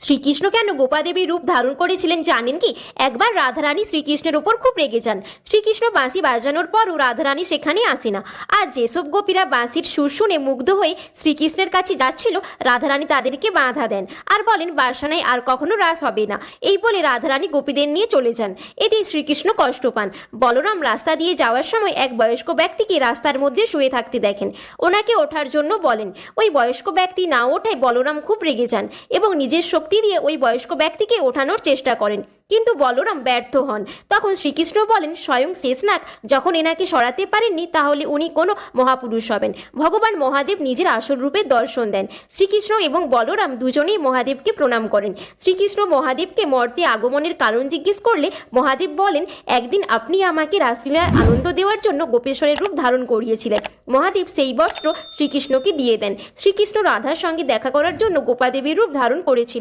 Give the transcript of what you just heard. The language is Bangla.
শ্রীকৃষ্ণ কেন গোপাদেবীর রূপ ধারণ করেছিলেন জানেন কি? একবার রাধারানী শ্রীকৃষ্ণের ওপর খুব রেগে যান। শ্রীকৃষ্ণ বাঁশি বাজানোর পরও রাধারানী সেখানে আসে না। আর যেসব গোপীরা বাঁশির সুর শুনে মুগ্ধ হয়ে শ্রীকৃষ্ণের কাছে যাচ্ছিল, রাধারানী তাদেরকে বাধা দেন আর বলেন বার্সানায় আর কখনো রাস হবে না। এই বলে রাধারানী গোপীদের নিয়ে চলে যান। এতে শ্রীকৃষ্ণ কষ্ট পান। বলরাম রাস্তা দিয়ে যাওয়ার সময় এক বয়স্ক ব্যক্তিকে রাস্তার মধ্যে শুয়ে থাকতে দেখেন। ওনাকে ওঠার জন্য বলেন। ওই বয়স্ক ব্যক্তি না ওঠায় বলরাম খুব রেগে যান এবং নিজের শক্তি দিয়ে ওই বয়স্ক ব্যক্তিকে ওঠানোর চেষ্টা করেন, কিন্তু বলরাম ব্যর্থ হন। তখন শ্রীকৃষ্ণ বলেন, স্বয়ং শেষনাগ যখন এনাকে সরাতে পারেননি, তাহলে উনি কোনো মহাপুরুষ হবেন। ভগবান মহাদেব নিজের আসল রূপে দর্শন দেন। শ্রীকৃষ্ণ এবং বলরাম দুজনেই মহাদেবকে প্রণাম করেন। শ্রীকৃষ্ণ মহাদেবকে মর্তে আগমনের কারণ জিজ্ঞেস করলে মহাদেব বলেন, একদিন আপনি আমাকে রাসলীলার আনন্দ দেওয়ার জন্য গোপেশ্বরের রূপ ধারণ করিয়েছিলেন। মহাদেব সেই বস্ত্র শ্রীকৃষ্ণকে দিয়ে দেন। শ্রীকৃষ্ণ রাধার সঙ্গে দেখা করার জন্য গোপাদেবীর রূপ ধারণ করেছিলেন।